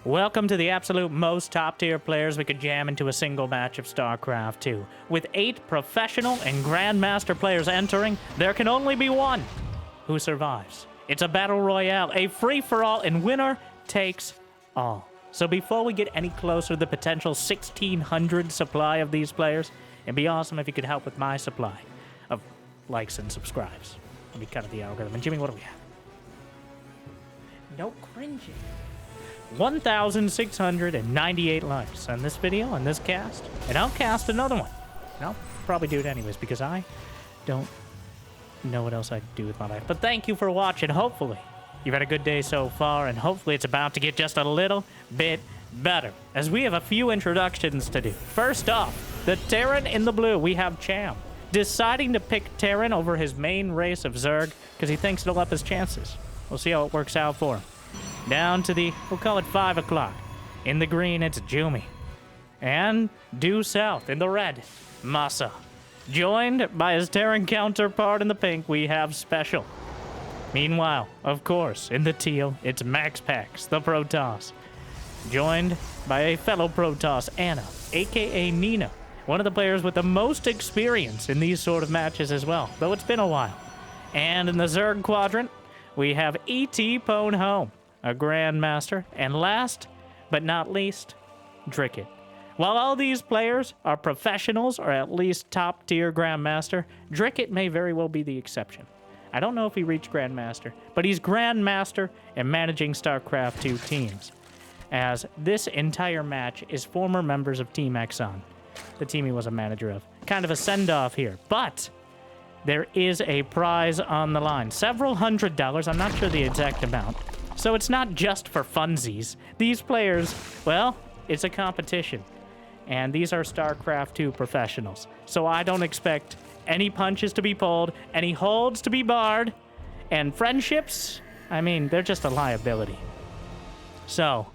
Welcome to the absolute most top-tier players we could jam into a single match of Starcraft 2. With 8 professional and Grandmaster players entering, there can only be one who survives. It's a battle royale, a free-for-all, and winner takes all. So before we get any closer to the potential 1,600 supply of these players, it'd be awesome if you could help with my supply of likes and subscribes. That'd be kind of the algorithm. And Jimmy, what do we have? No cringing. 1,698 likes on this video, on this cast, and I'll cast another one. And I'll probably do it anyways, because I don't know what else I'd do with my life. But thank you for watching. Hopefully, you've had a good day so far, and hopefully it's about to get just a little bit better, as we have a few introductions to do. First off, the Terran in the blue, we have Cham, deciding to pick Terran over his main race of Zerg, because he thinks it'll up his chances. We'll see how it works out for him. Down to the, we'll call it 5 o'clock. In the green, it's Jumi. And due south, in the red, Masa. Joined by his Terran counterpart in the pink, we have Special. Meanwhile, of course, in the teal, it's MaxPax, the Protoss. Joined by a fellow Protoss, Anna, a.k.a. Nina. One of the players with the most experience in these sort of matches as well, though it's been a while. And in the Zerg quadrant, we have E.T. Pone Home, a Grandmaster, and last but not least, Dricket. While all these players are professionals or at least top-tier Grandmaster, Dricket may very well be the exception. I don't know if he reached Grandmaster, but he's Grandmaster and managing StarCraft 2 teams, as this entire match is former members of Team eXon, the team he was a manager of. Kind of a send-off here, but there is a prize on the line. Several $100s, I'm not sure the exact amount. So it's not just for funsies. These players, well, it's a competition. And these are StarCraft 2 professionals. So I don't expect any punches to be pulled, any holds to be barred, and friendships, I mean, they're just a liability. So,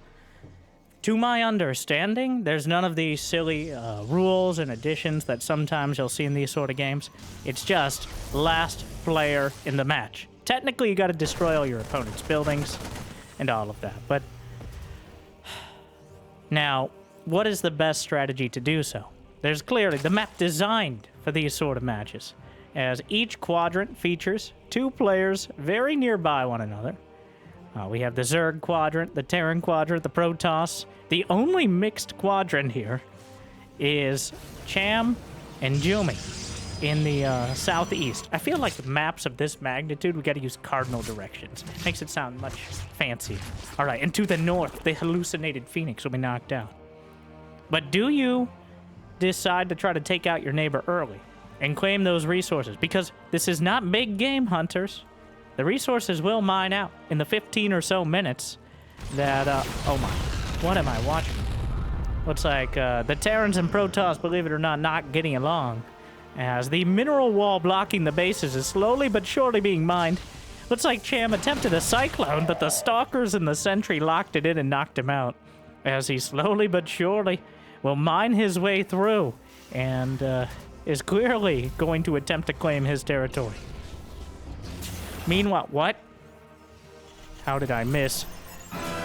to my understanding, there's none of these silly rules and additions that sometimes you'll see in these sort of games. It's just last player in the match. Technically, you got to destroy all your opponent's buildings and all of that. But now, what is the best strategy to do so? There's clearly the map designed for these sort of matches, as each quadrant features 2 players very nearby one another. We have the Zerg quadrant, the Terran quadrant, the Protoss. The only mixed quadrant here is Cham and Jumi in the southeast. I feel like the maps of this magnitude, we got to use cardinal directions. Makes it sound much fancier. All right, and to the north, the hallucinated Phoenix will be knocked out. But do you decide to try to take out your neighbor early and claim those resources? Because this is not big game, hunters. The resources will mine out in the 15 or so minutes that, oh my, what am I watching? Looks like the Terrans and Protoss, believe it or not, not getting along, as the mineral wall blocking the bases is slowly but surely being mined. Looks like Cham attempted a cyclone, but the Stalkers and the Sentry locked it in and knocked him out, as he slowly but surely will mine his way through and is clearly going to attempt to claim his territory. Meanwhile, what? How did I miss?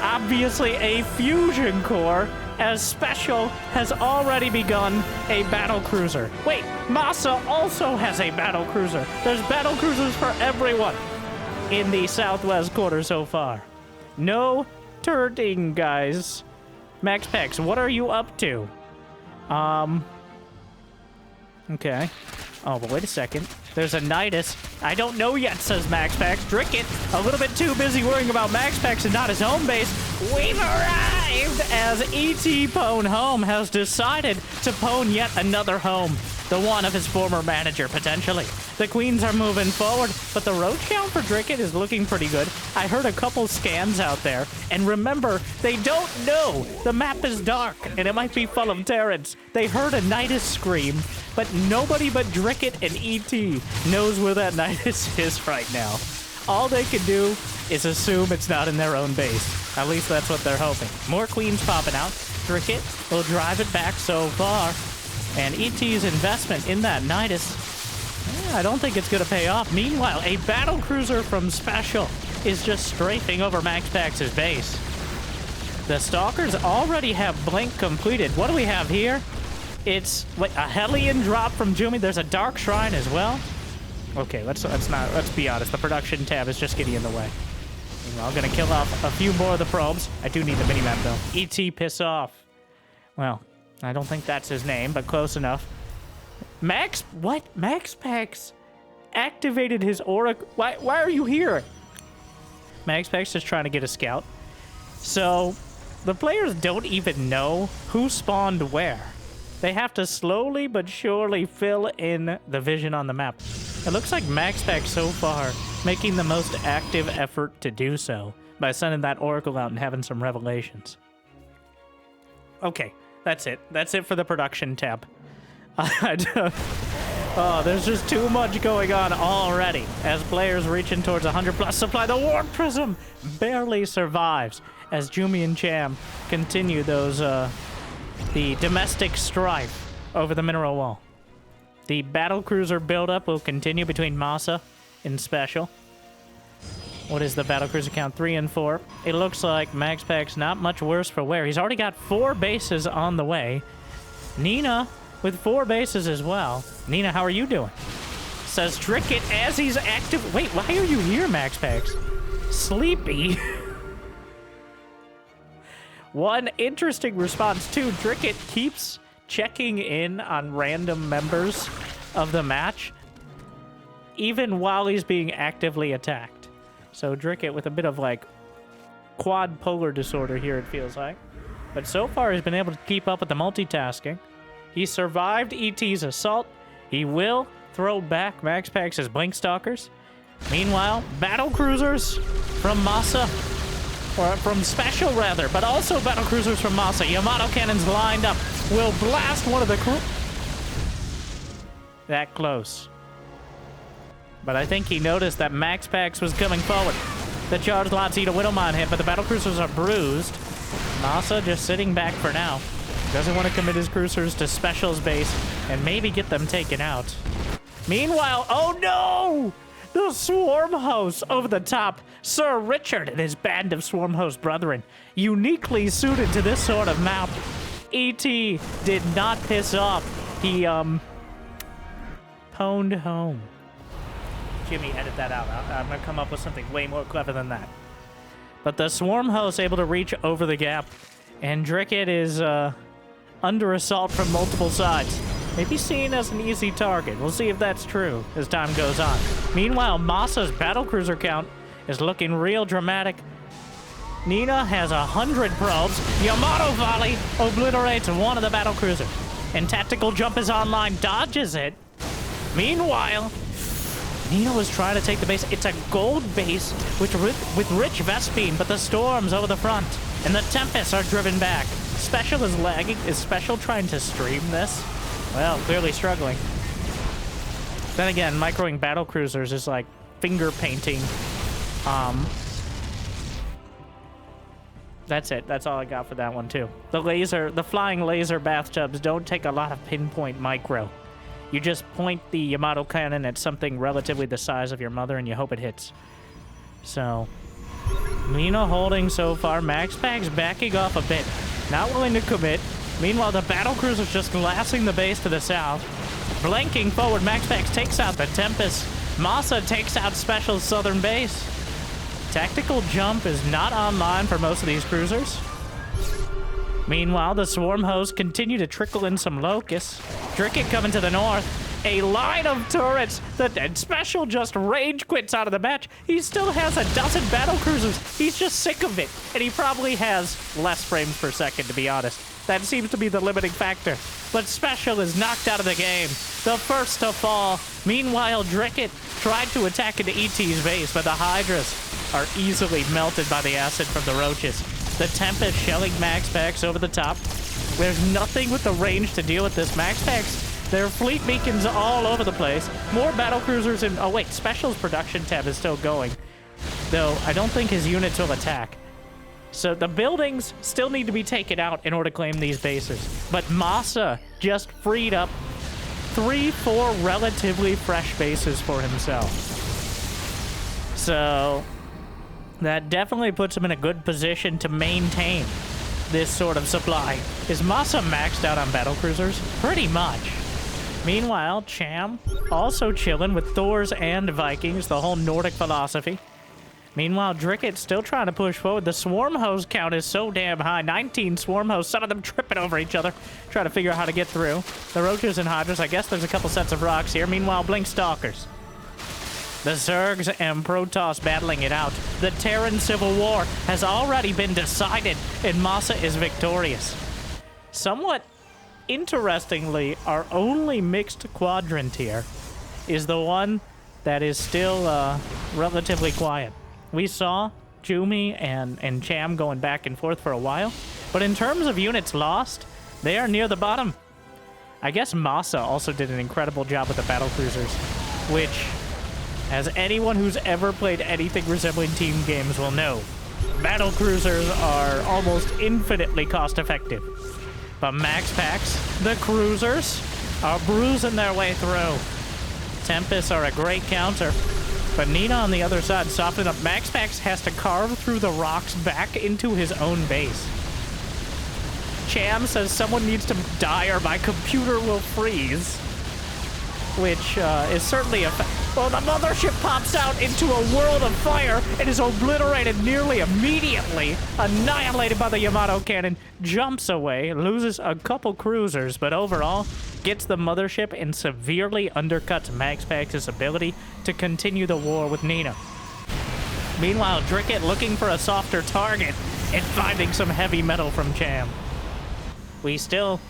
Obviously a fusion core, as Special has already begun a Battlecruiser. Wait, Masa also has a Battlecruiser. There's Battlecruisers for everyone in the southwest quarter so far. No turning, guys. MaxPax, what are you up to? Okay. Oh, but wait a second. There's a Nidus. I don't know yet, says MaxPax. Dricket, a little bit too busy worrying about MaxPax and not his home base. We've arrived as E.T. Pone Home has decided to pwn yet another home. The one of his former manager, potentially. The queens are moving forward, but the road count for Dricket is looking pretty good. I heard a couple scans out there, and remember, they don't know. The map is dark, and it might be full of Terrans. They heard a Nidus scream, but nobody but Dricket and E.T. knows where that Nidus is right now. All they can do is assume it's not in their own base. At least that's what they're hoping. More queens popping out. Dricket will drive it back so far. And E.T.'s investment in that Nidus, I don't think it's going to pay off. Meanwhile, a Battlecruiser from Special is just strafing over MaxPax's base. The Stalkers already have Blink completed. What do we have here? It's wait, a Hellion drop from Jumi. There's a Dark Shrine as well. Okay, let's be honest. The production tab is just getting in the way. I'm gonna kill off a few more of the probes. I do need the minimap though. ET piss off. Well, I don't think that's his name, but close enough. Max, what? Max Pax activated his aura. Why are you here? Max Pax is trying to get a scout. So the players don't even know who spawned where. They have to slowly but surely fill in the vision on the map. It looks like Max Pack so far making the most active effort to do so by sending that Oracle out and having some revelations. Okay, that's it. That's it for the production tab. Oh, there's just too much going on already. As players reaching towards 100+ supply, the Warp Prism barely survives as Jumi and Cham continue those, the domestic strife over the mineral wall. The Battlecruiser buildup will continue between Masa and Special. What is the Battlecruiser count? 3 and 4. It looks like Max Pack's not much worse for wear. He's already got 4 bases on the way. Nina with 4 bases as well. Nina, how are you doing? Says Dricket as he's active. Wait, why are you here, Max Pax? Sleepy. One interesting response too. Dricket keeps checking in on random members of the match, even while he's being actively attacked. So Dricket with a bit of like quad polar disorder here, it feels like. But so far he's been able to keep up with the multitasking. He survived ET's assault. He will throw back Max Pax's Blink Stalkers. Meanwhile, Battlecruisers from Masa, or from Special rather, but also Battlecruisers from Masa. Yamato cannons lined up will blast one of the crew. That close. But I think he noticed that Max Pax was coming forward. The charge lots eat a Widowmine hit, but the Battlecruisers are bruised. Masa just sitting back for now. Doesn't want to commit his cruisers to Special's base and maybe get them taken out. Meanwhile, oh no! The Swarm Host over the top. Sir Richard and his band of Swarm Host brethren, uniquely suited to this sort of map. E.T. did not piss off. He, pwned home. Jimmy, edit that out. I'm gonna come up with something way more clever than that. But the Swarm Host able to reach over the gap, and Dricket is, under assault from multiple sides. Maybe seen as an easy target. We'll see if that's true as time goes on. Meanwhile, Masa's Battlecruiser count is looking real dramatic. Nina has 100 probes. Yamato Volley obliterates one of the Battlecruisers. And Tactical Jump is online, dodges it. Meanwhile, Nina was trying to take the base. It's a gold base with rich Vespine, but the storms over the front. And the Tempests are driven back. Special is lagging. Is Special trying to stream this? Well, clearly struggling. Then again, microing Battlecruisers is like finger painting. That's it. That's all I got for that one too. The flying laser bathtubs don't take a lot of pinpoint micro. You just point the Yamato cannon at something relatively the size of your mother and you hope it hits. So, Nina holding so far. Max Pack's backing off a bit. Not willing to commit. Meanwhile, the Battlecruiser's just glassing the base to the south. Blanking forward, Max Pax takes out the Tempest. Masa takes out Special's southern base. Tactical Jump is not online for most of these cruisers. Meanwhile, the Swarm Hosts continue to trickle in some Locusts. Dricket coming to the north. A line of turrets. The Special just rage quits out of the match. He still has a dozen Battlecruisers. He's just sick of it. And he probably has less frames per second, to be honest. That seems to be the limiting factor. But Special is knocked out of the game. The first to fall. Meanwhile, Dricket tried to attack into ET's base, but the Hydras are easily melted by the acid from the Roaches. The Tempest shelling Max Pax over the top. There's nothing with the range to deal with this. Max Pax, there are fleet beacons all over the place. More Battlecruisers in... Oh, wait. Special's production tab is still going. Though, I don't think his units will attack. So the buildings still need to be taken out in order to claim these bases. But Masa just freed up 3-4 relatively fresh bases for himself. So that definitely puts him in a good position to maintain this sort of supply. Is Masa maxed out on battlecruisers? Pretty much. Meanwhile, Cham also chilling with Thors and Vikings, the whole Nordic philosophy. Meanwhile, Dricket's still trying to push forward. The swarm host count is so damn high. 19 swarm hosts, some of them tripping over each other, trying to figure out how to get through. The Roaches and Hydras, I guess there's a couple sets of rocks here. Meanwhile, Blink Stalkers. The Zergs and Protoss battling it out. The Terran Civil War has already been decided, and Masa is victorious. Somewhat interestingly, our only mixed quadrant here is the one that is still relatively quiet. We saw Jumi and Cham going back and forth for a while, but in terms of units lost, they are near the bottom. I guess Masa also did an incredible job with the battlecruisers, which, as anyone who's ever played anything resembling team games will know, battlecruisers are almost infinitely cost-effective. But Max Packs, the cruisers, are bruising their way through. Tempests are a great counter, but Nina on the other side softened up. Max Packs has to carve through the rocks back into his own base. Cham says someone needs to die or my computer will freeze, which is certainly a well, the mothership pops out into a world of fire and is obliterated nearly immediately, annihilated by the Yamato cannon, jumps away, loses a couple cruisers, but overall gets the mothership and severely undercuts Max Packs' ability to continue the war with Nina. Meanwhile, Dricket looking for a softer target and finding some heavy metal from Cham. We still,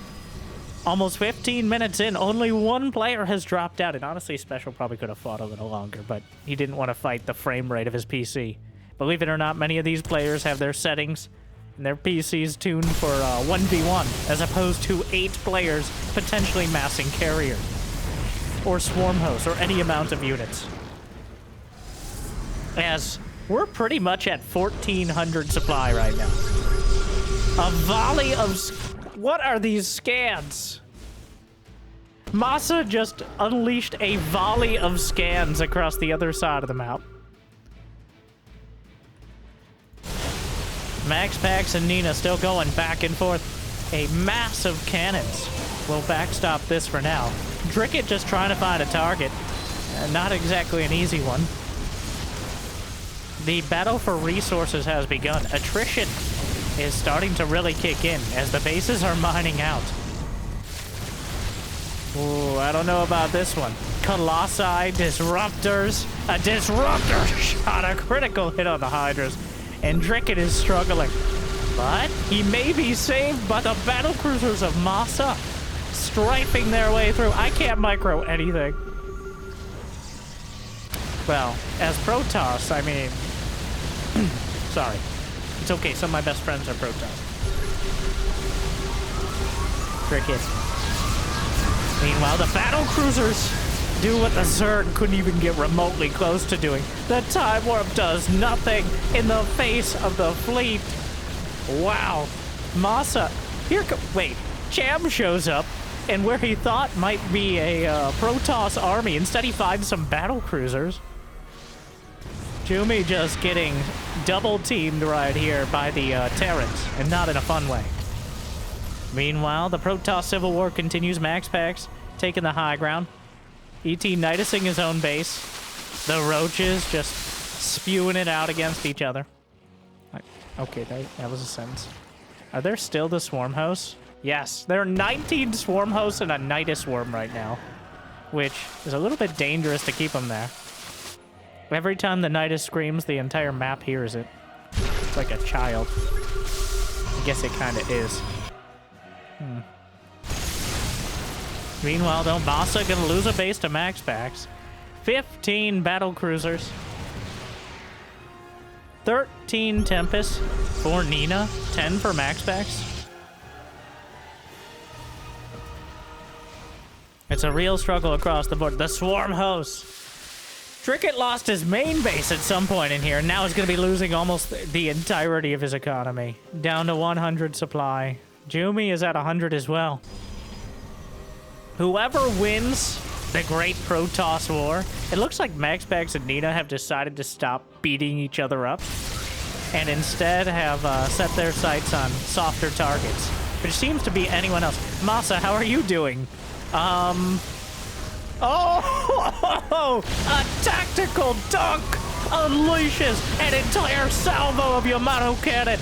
almost 15 minutes in, only one player has dropped out, and honestly, Special probably could have fought a little longer, but he didn't want to fight the frame rate of his PC. Believe it or not, many of these players have their settings and their PCs tuned for 1v1, as opposed to 8 players potentially massing carrier, or swarm hosts, or any amount of units. As we're pretty much at 1,400 supply right now. A volley of... What are these scans? Masa just unleashed a volley of scans across the other side of the map. Max Packs and Nina still going back and forth. A mass of cannons will backstop this for now. Dricket just trying to find a target. Not exactly an easy one. The battle for resources has begun. Attrition is starting to really kick in as the bases are mining out. Ooh, I don't know about this one. Colossi, Disruptors. A Disruptor shot a critical hit on the Hydras, and Dricket is struggling. But he may be saved by the battlecruisers of Masa, striping their way through. I can't micro anything. Well, as Protoss, I mean... sorry. It's okay, some of my best friends are Protoss. Dricket. Meanwhile, the battlecruisers do what the Zerg couldn't even get remotely close to doing. The Time Warp does nothing in the face of the fleet. Wow. Masa. Wait. Cham shows up, and where he thought might be a Protoss army, instead he finds some battlecruisers. Jumi just getting double-teamed right here by the Terrans, and not in a fun way. Meanwhile, the Protoss Civil War continues. Max Packs taking the high ground. ET Nidusing his own base. The Roaches just spewing it out against each other. Okay, that was a sentence. Are there still the Swarm Hosts? Yes, there are 19 Swarm Hosts and a Nidus Swarm right now, which is a little bit dangerous to keep them there. Every time the Nidus screams, the entire map hears it. It's like a child. I guess it kind of is. Meanwhile, though, Masa gonna lose a base to Max Packs. 15 battlecruisers. 13 Tempests for Nina. 10 for Max Packs. It's a real struggle across the board. The Swarm Hosts. Dricket lost his main base at some point in here, and now he's going to be losing almost the entirety of his economy. Down to 100 supply. Jumi is at 100 as well. Whoever wins the Great Protoss War, it looks like Max Packs and Nina have decided to stop beating each other up. and instead have set their sights on softer targets, which seems to be anyone else. Masa, how are you doing? Oh, a tactical dunk unleashes an entire salvo of Yamato cannon.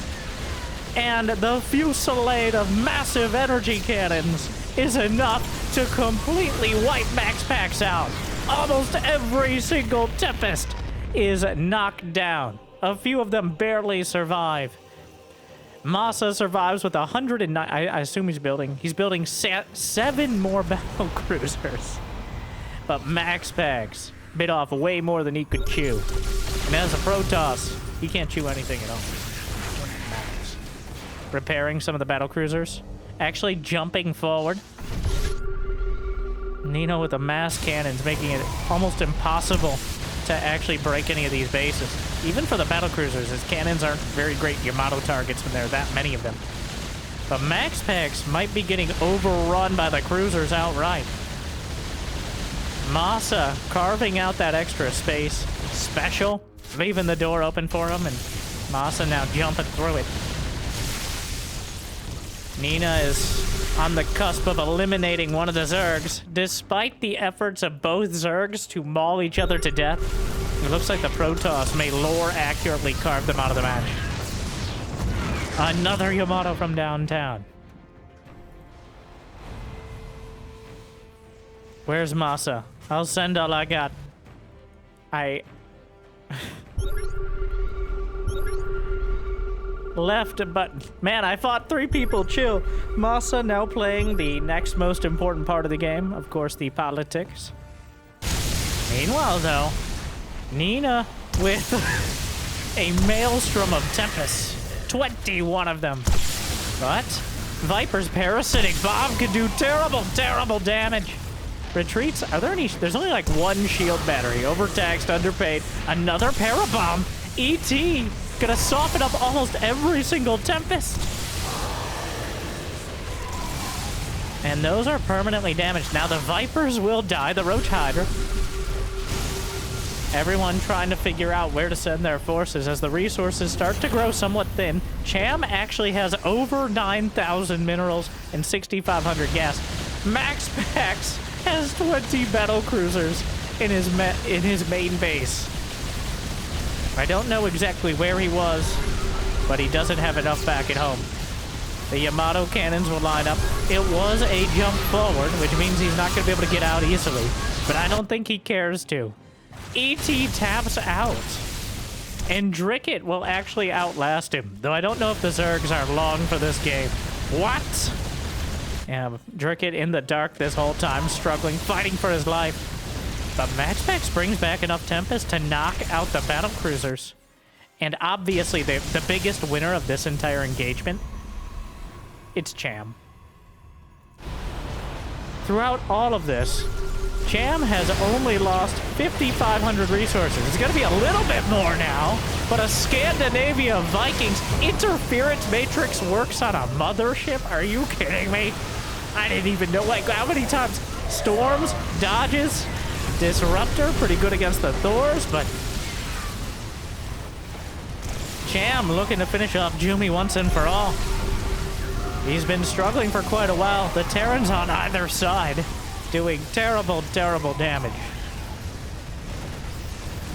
And the fusillade of massive energy cannons is enough to completely wipe Max Packs out. Almost every single Tempest is knocked down. A few of them barely survive. Masa survives with 109. I assume he's building 7 more Battlecruisers. But Max Packs bit off way more than he could chew. And as a Protoss, he can't chew anything at all. Max. Repairing some of the Battlecruisers. Actually jumping forward. Nino with the mass cannons, making it almost impossible to actually break any of these bases. Even for the Battlecruisers, his cannons aren't very great Yamato targets when there are that many of them. But Max Packs might be getting overrun by the cruisers outright. Masa carving out that extra space. Special, leaving the door open for him, and Masa now jumping through it. Nina is on the cusp of eliminating one of the Zergs. Despite the efforts of both Zergs to maul each other to death, it looks like the Protoss may lore accurately carve them out of the match. Another Yamato from downtown. Where's Masa? I'll send all I got. Left button. Man, I fought 3 people. Chill. Masa now playing the next most important part of the game. Of course, the politics. Meanwhile, though, Nina with a maelstrom of Tempests. 21 of them. But Viper's parasitic bomb could do terrible, terrible damage. Retreats, are there any? There's only like 1 shield battery. Overtaxed, underpaid. Another parabomb. ET gonna soften up almost every single Tempest. And those are permanently damaged. Now the Vipers will die, the Roach Hydra. Everyone trying to figure out where to send their forces as the resources start to grow somewhat thin. Cham actually has over 9,000 minerals and 6,500 gas. Max Packs has 20 Battlecruisers in his main base. I don't know exactly where he was, but he doesn't have enough back at home. The Yamato cannons will line up. It was a jump forward, which means he's not going to be able to get out easily, but I don't think he cares to. E.T. taps out, and Dricket will actually outlast him, though I don't know if the Zergs are long for this game. What? Yeah, Dricket in the dark this whole time, struggling, fighting for his life. But Max Packs brings back enough Tempest to knock out the Battlecruisers. And obviously, the biggest winner of this entire engagement, it's Cham. Throughout all of this, Cham has only lost 5,500 resources. It's going to be a little bit more now, but a Scandinavia Vikings interference matrix works on a mothership? Are you kidding me? I didn't even know, like, how many times? Storms, dodges, Disruptor, pretty good against the Thors, but Cham looking to finish off Jumi once and for all. He's been struggling for quite a while. The Terrans on either side doing terrible, terrible damage.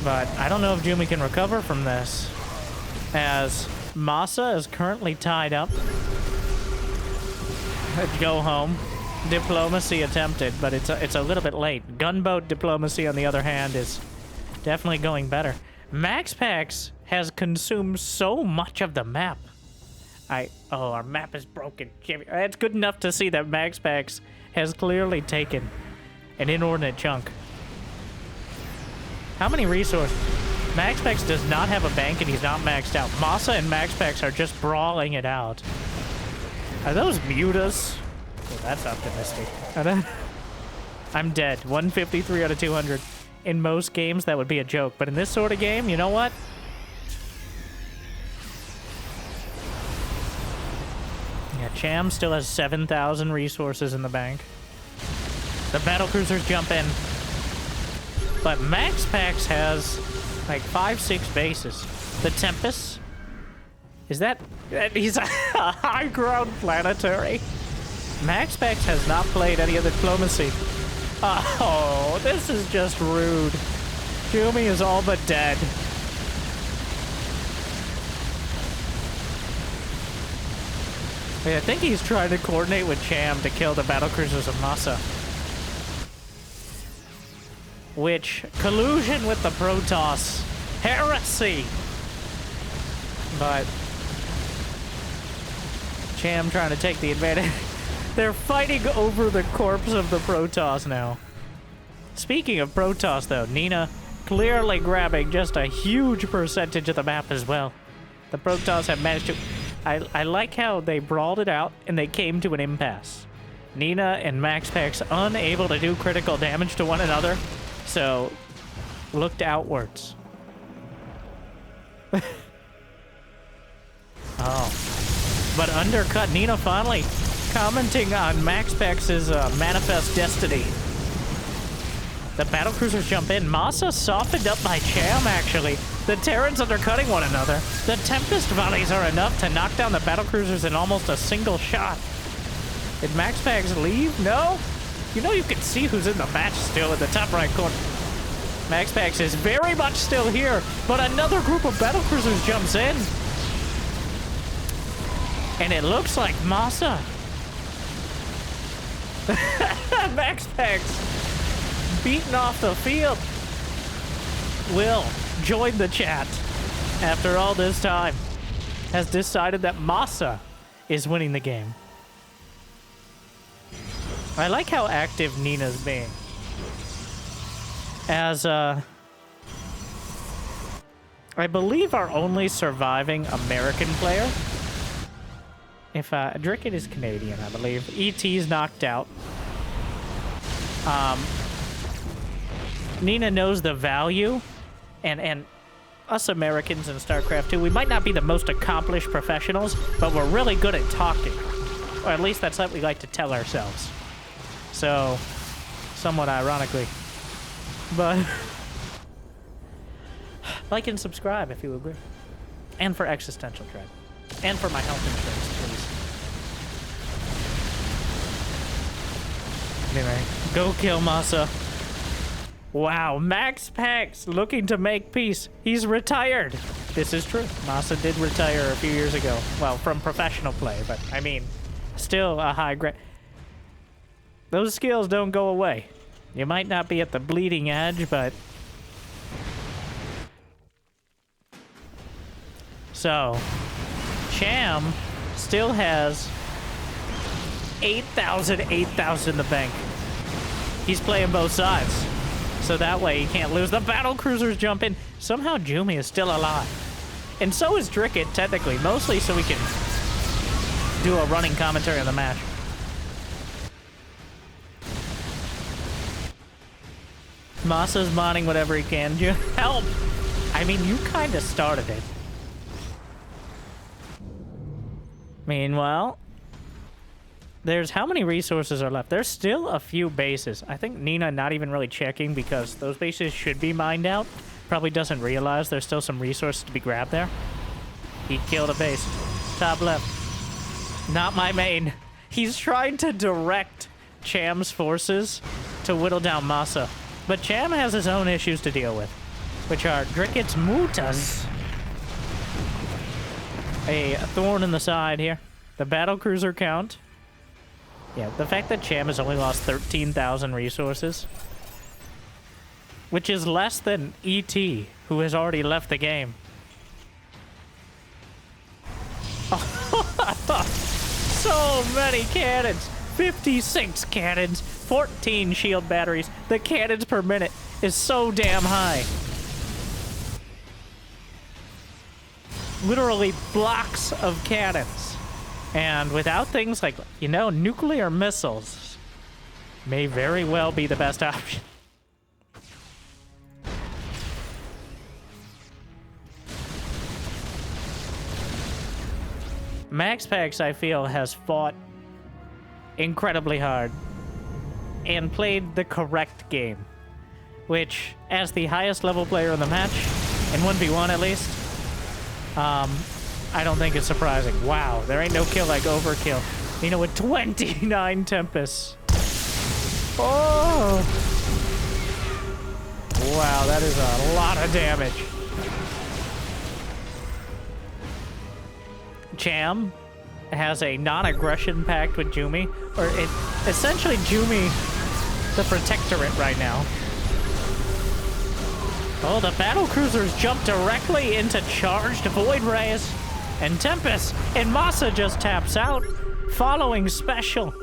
But I don't know if Jumi can recover from this, as Masa is currently tied up. Go home. Diplomacy attempted, but it's a little bit late. Gunboat diplomacy, on the other hand, is definitely going better. Max Packs has consumed so much of the map. Oh, our map is broken. It's good enough to see that Max Packs has clearly taken an inordinate chunk. How many resources? Max Packs does not have a bank and he's not maxed out. Masa and Max Packs are just brawling it out. Are those mutas? Well, that's optimistic. I'm dead. 153 out of 200. In most games, that would be a joke. But in this sort of game, you know what? Yeah, Cham still has 7,000 resources in the bank. The Battlecruisers jump in. But Max Packs has like 5-6 bases. The Tempests Is that... He's a high ground planetary. MaxPax has not played any of the diplomacy. Oh, this is just rude. Jumi is all but dead. I think he's trying to coordinate with Cham to kill the battlecruisers of Massa. Which, collusion with the Protoss. Heresy! But... Cham trying to take the advantage. They're fighting over the corpse of the Protoss now. Speaking of Protoss, though, Nina clearly grabbing just a huge percentage of the map as well. The Protoss have managed to... I like how they brawled it out and they came to an impasse. Nina and MaxPax unable to do critical damage to one another, so looked outwards. Oh. But undercut, Nina finally commenting on MaxPax's manifest destiny. The battlecruisers jump in. Massa softened up by Cham, actually. The Terrans undercutting one another. The Tempest volleys are enough to knock down the battlecruisers in almost a single shot. Did MaxPax leave? No? You know you can see who's in the match still in the top right corner. MaxPax is very much still here, but another group of battlecruisers jumps in. And it looks like Massa. MaxPax beaten off the field. Will join the chat after all this time. Has decided that Massa is winning the game. I like how active Nina's being. As I believe our only surviving American player. If Drickett is Canadian, I believe. ET's knocked out. Nina knows the value, and us Americans in StarCraft 2, we might not be the most accomplished professionals, but we're really good at talking. Or at least that's what we like to tell ourselves. So, somewhat ironically. But, like and subscribe if you agree. And for existential dread. And for my health insurance, please. Anyway, go kill Massa. Wow, MaxPax looking to make peace. He's retired. This is true. Massa did retire a few years ago. Well, from professional play, but I mean, still a high grade. Those skills don't go away. You might not be at the bleeding edge, but... So, Cham still has 8,000 in the bank. He's playing both sides. So that way he can't lose. The battlecruisers jump in. Somehow Jumi is still alive. And so is Drickett, technically. Mostly so we can do a running commentary on the match. Massa's modding whatever he can. Help! I mean, you kind of started it. Meanwhile, there's how many resources are left? There's still a few bases. I think Nina not even really checking because those bases should be mined out. Probably doesn't realize there's still some resources to be grabbed there. He killed a base. Top left. Not my main. He's trying to direct Cham's forces to whittle down Massa. But Cham has his own issues to deal with, which are Drickett's Mutas. A thorn in the side here. The battlecruiser count. Yeah, the fact that Cham has only lost 13,000 resources, which is less than ET, who has already left the game. So many cannons! 56 cannons, 14 shield batteries. The cannons per minute is so damn high. Literally blocks of cannons. And without things like, you know, nuclear missiles may very well be the best option. MaxPax, I feel, has fought incredibly hard and played the correct game, which, as the highest level player in the match, in 1v1 at least, I don't think it's surprising. Wow, there ain't no kill like overkill. Nina with 29 Tempests. Oh! Wow, that is a lot of damage. Cham has a non-aggression pact with Jumi, or essentially Jumi the Protectorate right now. Oh, the Battlecruisers jump directly into charged Void Rays and Tempest, and Masa just taps out, following Special.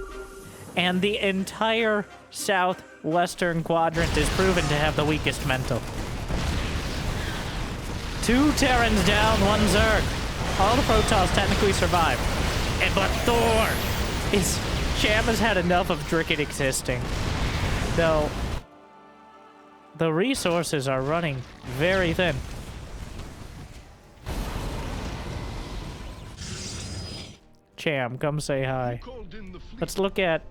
And the entire southwestern quadrant is proven to have the weakest mental. 2 Terrans down, 1 Zerg. All the Protoss technically survived. But Thor Cham has had enough of Dricket existing. Though, the resources are running very thin. Cham, come say hi. Let's look at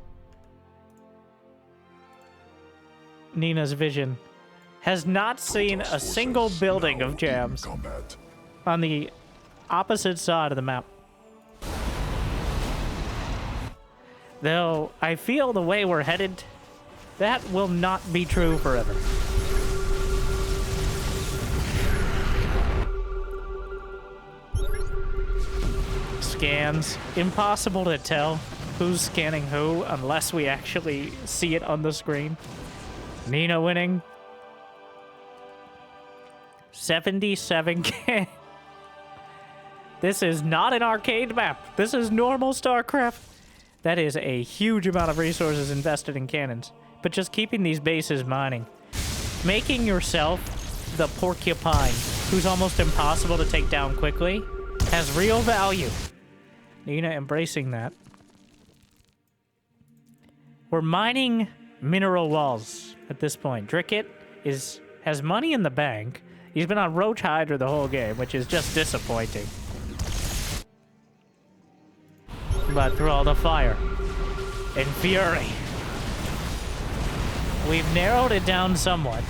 Nina's vision. Has not seen a single building of Cham's on the opposite side of the map. Though, I feel the way we're headed, that will not be true forever. Scans. Impossible to tell who's scanning who unless we actually see it on the screen. Nina winning. 77k. This is not an arcade map. This is normal Starcraft. That is a huge amount of resources invested in cannons. But just keeping these bases mining. Making yourself the porcupine, who's almost impossible to take down quickly, has real value. Nina embracing that. We're mining mineral walls at this point. Dricket has money in the bank. He's been on Roach Hydra the whole game, which is just disappointing. But through all the fire and fury, we've narrowed it down somewhat.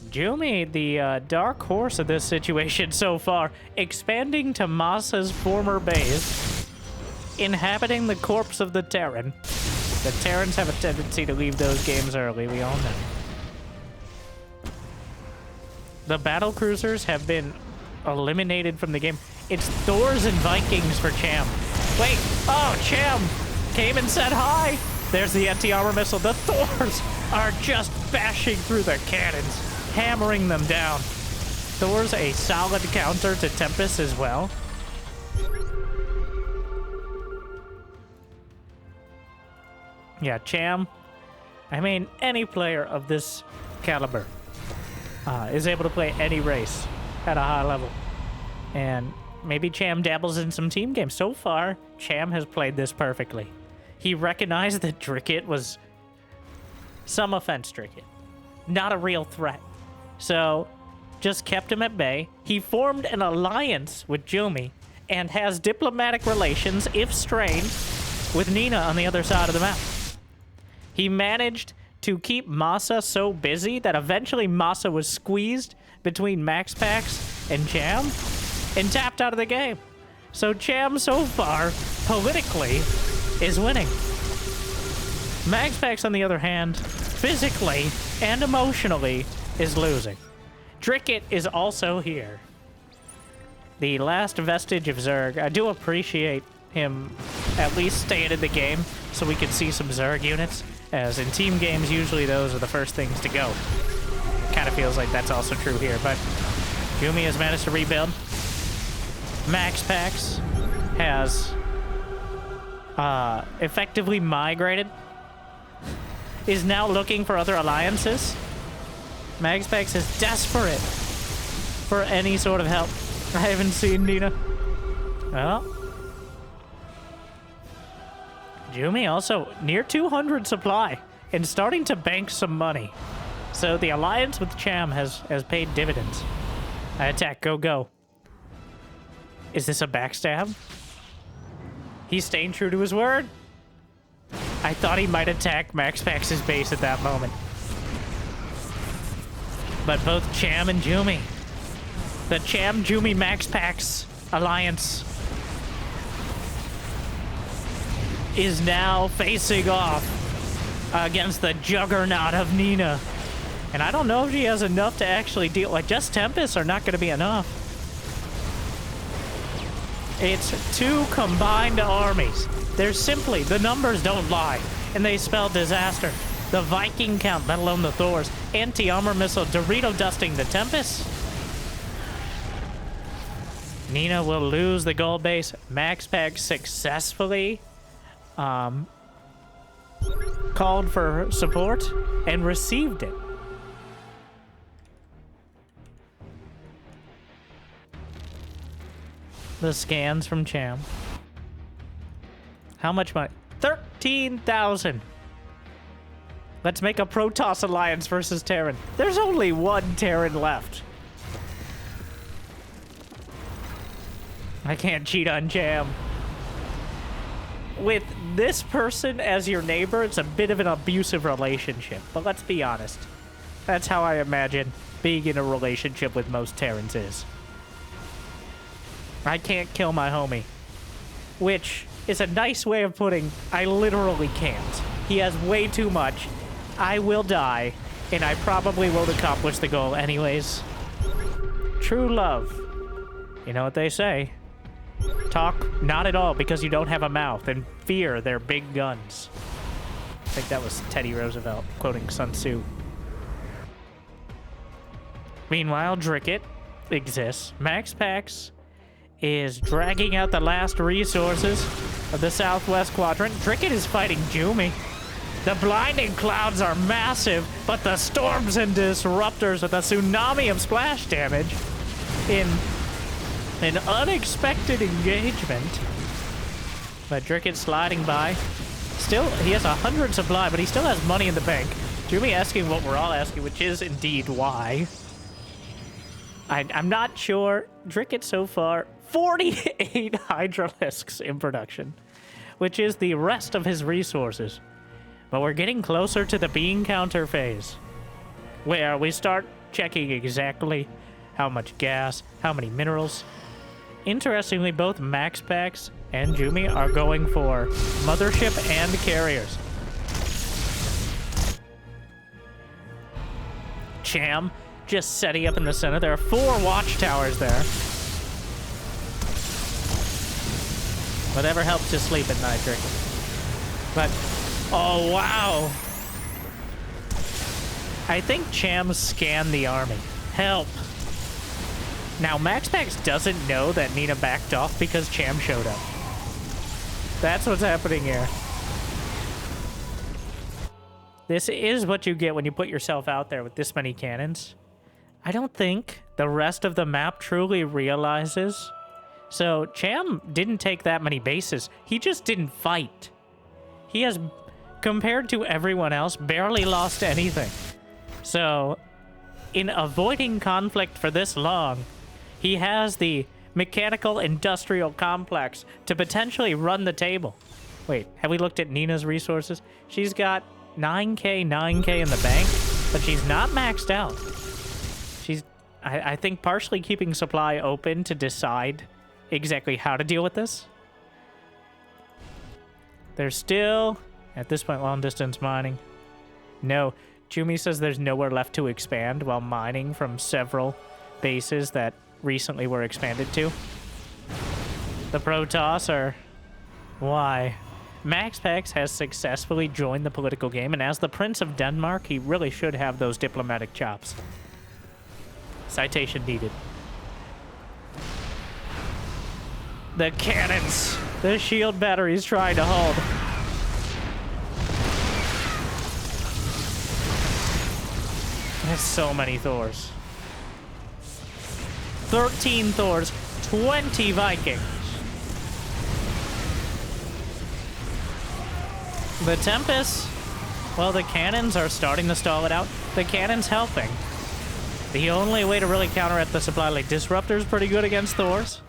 Jumi, the dark horse of this situation so far, expanding to Masa's former base, inhabiting the corpse of the Terran. The Terrans have a tendency to leave those games early, we all know. The Battlecruisers have been eliminated from the game. It's Thors and Vikings for Cham. Wait, oh, Cham came and said hi. There's the anti-armor missile. The Thors are just bashing through the cannons, hammering them down. Thor's a solid counter to Tempest as well. Yeah, Cham. I mean, any player of this caliber is able to play any race at a high level. And maybe Cham dabbles in some team games. So far, Cham has played this perfectly. He recognized that Dricket was some offense Dricket, not a real threat. So, just kept him at bay. He formed an alliance with Jumi and has diplomatic relations, if strained, with Nina on the other side of the map. He managed to keep Masa so busy that eventually Masa was squeezed between Max Packs and Cham and tapped out of the game. So Cham so far, politically, is winning. Max Packs, on the other hand, physically and emotionally, is losing. Dricket is also here. The last vestige of Zerg. I do appreciate him at least staying in the game so we can see some Zerg units, as in team games, usually those are the first things to go. It kind of feels like that's also true here, but Jumi has managed to rebuild. Max Pax has effectively migrated, is now looking for other alliances. Max Pax is desperate for any sort of help. I haven't seen Nina. Well, Jumi also near 200 supply and starting to bank some money. So the alliance with Cham has paid dividends. I attack, go, go. Is this a backstab? He's staying true to his word. I thought he might attack Max Pax's base at that moment. But both Cham and Jumi, the Cham Jumi Max Pax alliance is now facing off against the juggernaut of Nina. And I don't know if she has enough to actually deal. Like, just Tempests are not going to be enough. It's 2 combined armies. They're simply, the numbers don't lie, and they spell disaster. The Viking count, let alone the Thors. Anti-armor missile, Dorito dusting the Tempests. Nina will lose the gold base. Max Pack successfully called for support and received it. The scans from Cham. How much money? 13,000. Let's make a Protoss alliance versus Terran. There's only 1 Terran left. I can't cheat on Cham. With this person as your neighbor, it's a bit of an abusive relationship. But let's be honest. That's how I imagine being in a relationship with most Terrans is. I can't kill my homie. Which is a nice way of putting, I literally can't. He has way too much. I will die, and I probably won't accomplish the goal anyways. True love. You know what they say. Talk not at all because you don't have a mouth, and fear their big guns. I think that was Teddy Roosevelt quoting Sun Tzu. Meanwhile, Dricket exists. Max Pax is dragging out the last resources of the southwest quadrant. Dricket is fighting Jumi. The blinding clouds are massive, but the storms and disruptors with a tsunami of splash damage in an unexpected engagement. But Dricket sliding by. Still, he has 100 supply, but he still has money in the bank. Jumi asking what we're all asking, which is indeed why. I'm not sure. Dricket so far, 48 Hydralisks in production, which is the rest of his resources. But we're getting closer to the bean counter phase, where we start checking exactly how much gas, how many minerals. Interestingly, both Max Pax and Jumi are going for mothership and carriers. Cham just setting up in the center. There are 4 watchtowers there. Whatever helps you sleep at night, Rick. But, oh wow. I think Cham scanned the army. Help. Now, Max Pax doesn't know that Nina backed off because Cham showed up. That's what's happening here. This is what you get when you put yourself out there with this many cannons. I don't think the rest of the map truly realizes. So, Cham didn't take that many bases. He just didn't fight. He has, compared to everyone else, barely lost anything. So, in avoiding conflict for this long, he has the mechanical industrial complex to potentially run the table. Wait, have we looked at Nina's resources? She's got 9k in the bank, but she's not maxed out. She's, I think, partially keeping supply open to decide exactly how to deal with this. There's still, at this point, long distance mining. No, Jumi says there's nowhere left to expand while mining from several bases that recently were expanded to. The Protoss are... Why? Max Pax has successfully joined the political game, and as the Prince of Denmark, he really should have those diplomatic chops. Citation needed. The cannons! The shield batteries trying to hold. There's so many Thors. 13 Thors, 20 Vikings. The Tempest, well, the cannons are starting to stall it out. The cannons helping. The only way to really counteract the supply, like Disruptor's pretty good against Thors,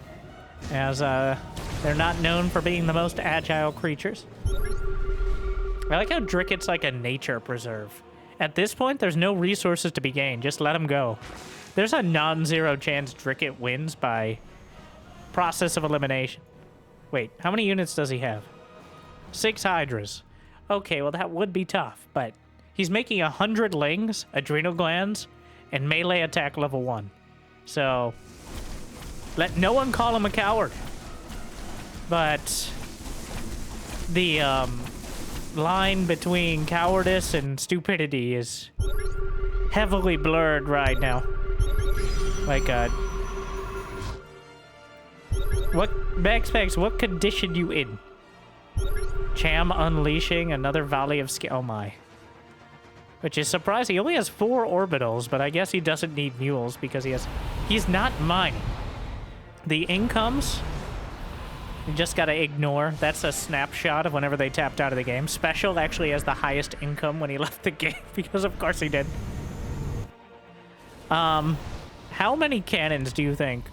as they're not known for being the most agile creatures. I like how Dricket's like a nature preserve. At this point, there's no resources to be gained. Just let him go. There's a non-zero chance Dricket wins by process of elimination. Wait, how many units does he have? 6 Hydras. Okay, well, that would be tough, but he's making 100 Lings, Adrenal Glands, and melee attack level 1. So, let no one call him a coward. But the line between cowardice and stupidity is heavily blurred right now. My God. What, Max, what condition you in? Cham unleashing another Valley of Scale. Oh my. Which is surprising. He only has 4 orbitals, but I guess he doesn't need mules because he's not mining. The incomes, you just gotta ignore. That's a snapshot of whenever they tapped out of the game. Special actually has the highest income when he left the game because of course he did. How many cannons do you think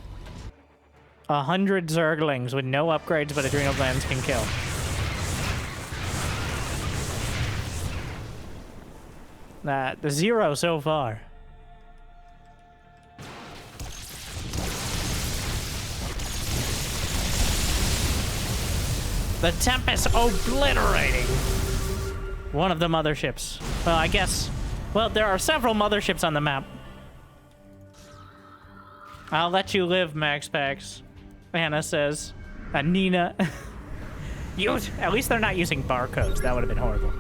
100 Zerglings with no upgrades but Adrenal Glands can kill? The 0 so far. The Tempest obliterating one of the motherships. Well, I guess... Well, there are several motherships on the map. I'll let you live, Max Pax. Anna says. Nina. At least they're not using barcodes. That would have been horrible.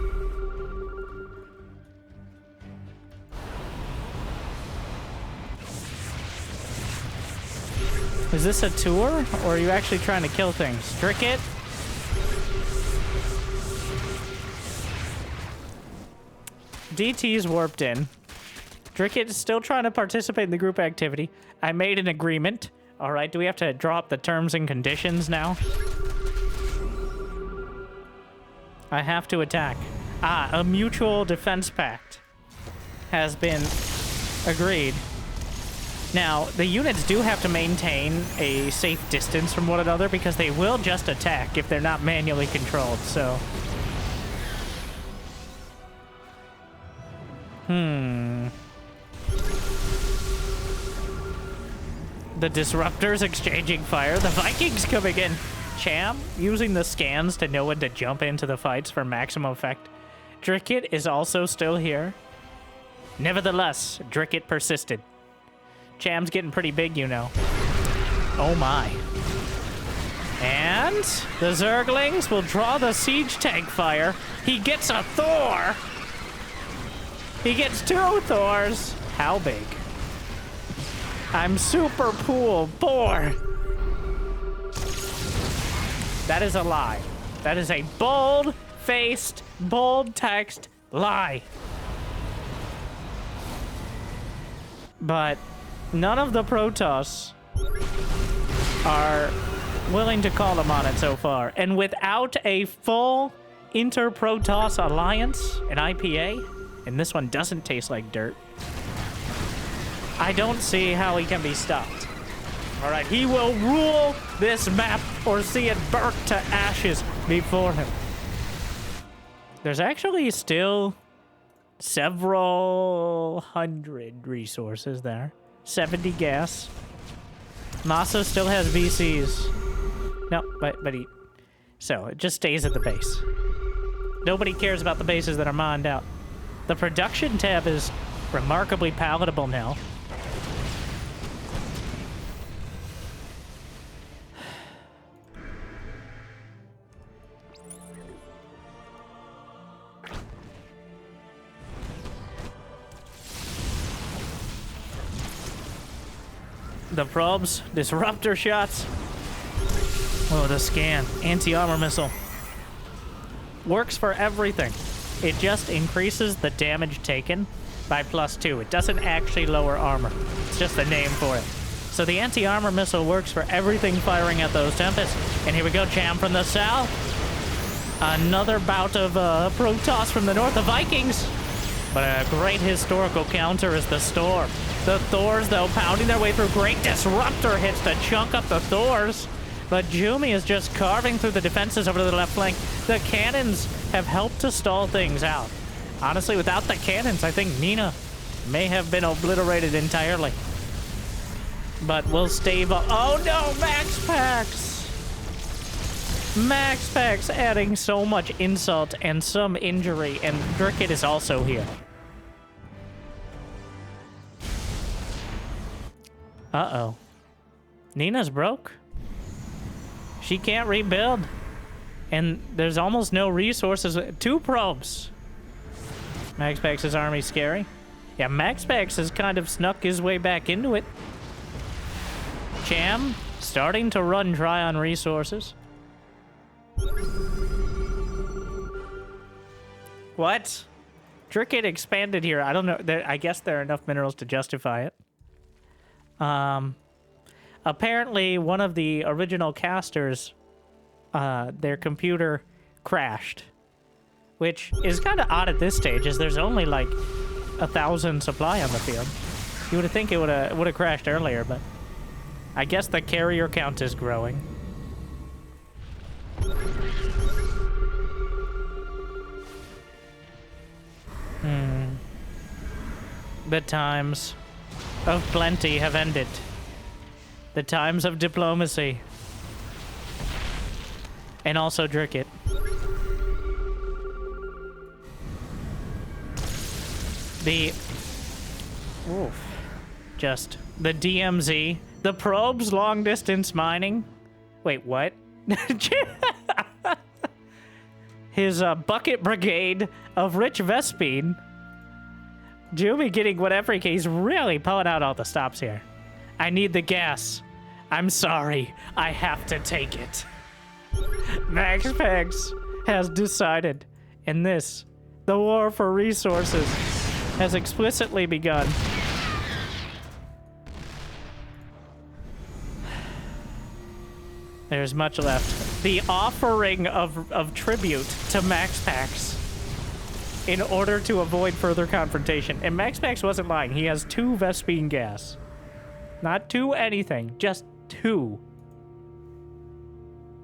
Is this a tour, or are you actually trying to kill things? Trick it? DT's warped in. Drickit is still trying to participate in the group activity. I made an agreement. All right, do we have to draw up the terms and conditions now? I have to attack. A mutual defense pact has been agreed. Now, the units do have to maintain a safe distance from one another because they will just attack if they're not manually controlled, so... The Disruptors exchanging fire. The Vikings coming in. Cham using the scans to know when to jump into the fights for maximum effect. Drickit is also still here. Nevertheless, Drickit persisted. Cham's getting pretty big, you know. Oh my. And the Zerglings will draw the siege tank fire. He gets a Thor. He gets 2 Thors. How big? I'm super pool poor. That is a lie. That is a bold-faced, bold-text lie. But none of the Protoss are willing to call him on it so far. And without a full inter-Protoss alliance, an IPA, and this one doesn't taste like dirt, I don't see how he can be stopped. All right, he will rule this map or see it burnt to ashes before him. There's actually still several hundred resources there. 70 gas. Masa still has VCs. No, but he... So, it just stays at the base. Nobody cares about the bases that are mined out. The production tab is remarkably palatable now. The probes, disruptor shots. Oh, the scan. Anti-armor missile. Works for everything. It just increases the damage taken by +2. It doesn't actually lower armor. It's just the name for it. So the anti-armor missile works for everything firing at those Tempests. And here we go, Cham from the south. Another bout of Protoss from the north, the Vikings. But a great historical counter is the Storm. The Thors, though, pounding their way through great disruptor hits to chunk up the Thors. But Jumi is just carving through the defenses over to the left flank. The cannons have helped to stall things out. Honestly, without the cannons, I think Nina may have been obliterated entirely. but we'll stave up. Oh no, Max Packs! Max Packs adding so much insult and some injury, and Dricket is also here. Uh-oh. Nina's broke. She can't rebuild. And there's almost no resources. 2 probes. Max Packs' army's scary. Yeah, Max Packs has kind of snuck his way back into it. Cham starting to run dry on resources. What? Dricket expanded here. I don't know. I guess there are enough minerals to justify it. Apparently, one of the original casters, their computer crashed. Which is kind of odd at this stage, as there's only like 1,000 supply on the field. You would think it would have crashed earlier, but I guess the carrier count is growing. The times of plenty have ended. The times of diplomacy. And also Dricket. The DMZ, the probes long distance mining. Wait, what? His bucket brigade of rich Vespine. Jumi getting whatever he's really pulling out all the stops here. I need the gas. I'm sorry, I have to take it. Max Packs has decided, in this, the war for resources has explicitly begun. There's much left. The offering of tribute to Max Packs in order to avoid further confrontation. And Max Packs wasn't lying. He has 2 Vespine gas. Not 2 anything, just 2.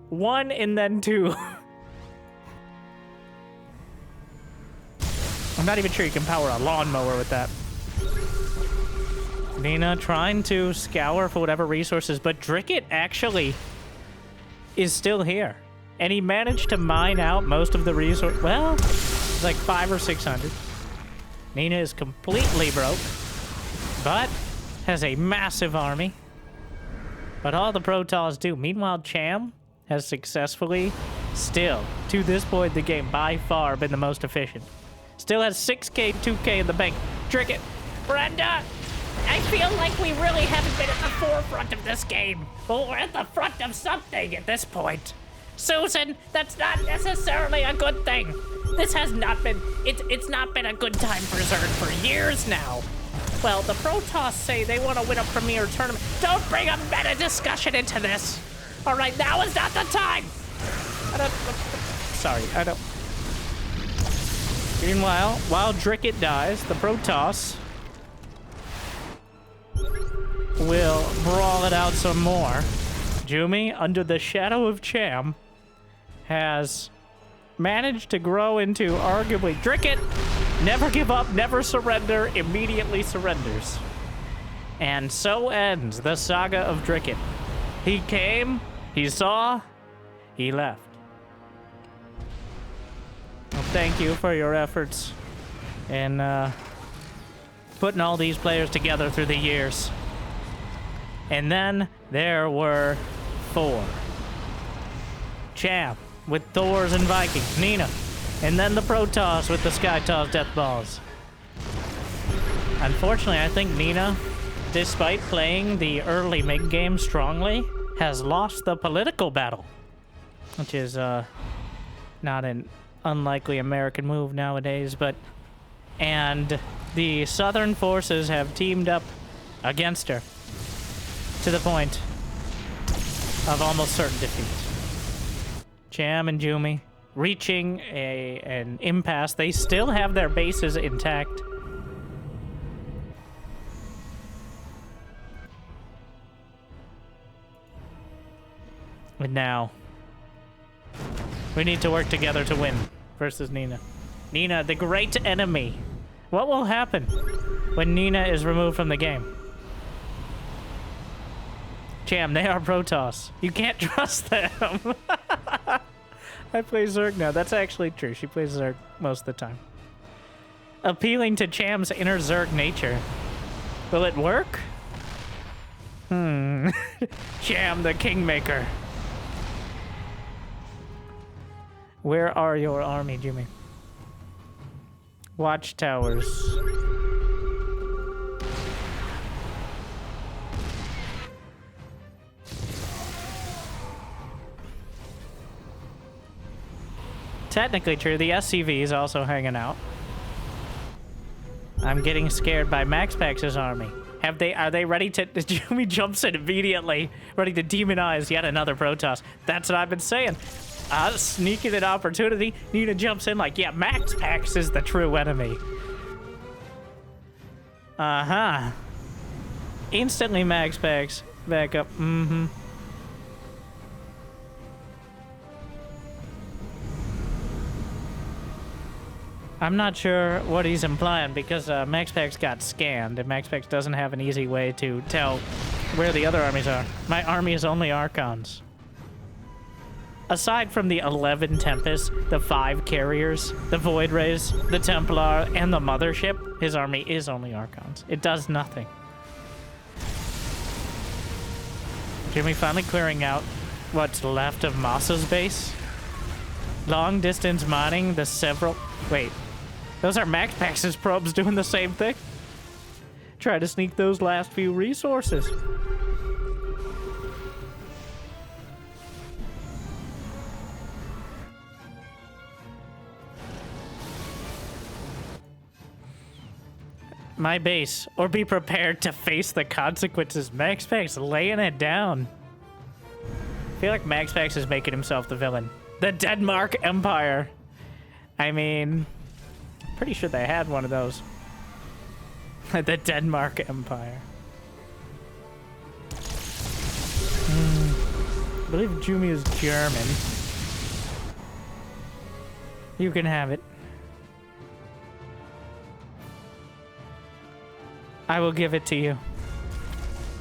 1 and then 2. I'm not even sure you can power a lawnmower with that. Nina trying to scour for whatever resources, but Dricket actually is still here. And he managed to mine out most of the resources. Well, it's like 500 or 600. Nina is completely broke, but has a massive army. But all the Protoss do. Meanwhile, Cham has successfully, still, to this point in the game, by far been the most efficient. Still has 6K, 2K in the bank. Dricket. Brenda, I feel like we really haven't been at the forefront of this game. But we're at the front of something at this point. Susan, that's not necessarily a good thing. This has not been, it's not been a good time for Zerg for years now. Well, the Protoss say they want to win a premier tournament. Don't bring a meta discussion into this. All right, now is not the time. Sorry, I don't. Meanwhile, while Dricket dies, the Protoss will brawl it out some more. Jumi, under the shadow of Cham, has managed to grow into arguably Dricket. Never give up, never surrender, immediately surrenders. And so ends the saga of Dricket. He came, he saw, he left. Well, thank you for your efforts in putting all these players together through the years. And then there were 4. Cham with Thors and Vikings, Nina, and then the Protoss with the Skytoss Death Balls. Unfortunately, I think Nina, despite playing the early mid-game strongly, has lost the political battle, which is not an unlikely American move nowadays, but and the Southern forces have teamed up against her to the point of almost certain defeat. Cham and Jumi reaching an impasse. They still have their bases intact. And now we need to work together to win versus Nina. Nina, the great enemy. What will happen when Nina is removed from the game? Cham, they are Protoss. You can't trust them. I play Zerg now. That's actually true. She plays Zerg most of the time. Appealing to Cham's inner Zerg nature. Will it work? Cham the Kingmaker. Where are your army, Jimmy? Watchtowers. Technically true, the SCV is also hanging out. I'm getting scared by MaxPax's army. Are they ready to... Jimmy jumps in immediately, ready to demonize yet another Protoss. That's what I've been saying. Sneaking an opportunity. Nina jumps in like, yeah, MaxPax is the true enemy. Uh-huh. Instantly MaxPax. Back up. Mm-hmm. I'm not sure what he's implying because MaxPax got scanned and MaxPax doesn't have an easy way to tell where the other armies are. My army is only Archons. Aside from the 11 Tempests, the 5 Carriers, the Void Rays, the Templar, and the Mothership, his army is only Archons. It does nothing. Jimmy finally clearing out what's left of Moss's base. Long distance mining the several... Wait. Those are MaxPax's probes doing the same thing? Try to sneak those last few resources. My base, or be prepared to face the consequences. MaxPax laying it down. I feel like MaxPax is making himself the villain. The Denmark Empire. I mean... Pretty sure they had one of those. The Denmark Empire. I believe Jumi is German. You can have it. I will give it to you.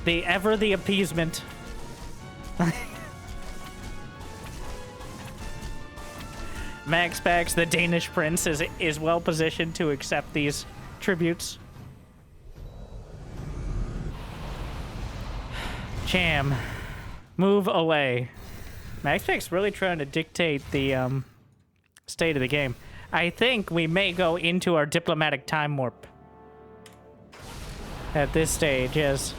The appeasement. MaxPax, the Danish prince, is well positioned to accept these tributes. Cham, move away. MaxPax really trying to dictate the state of the game. I think we may go into our diplomatic time warp at this stage, as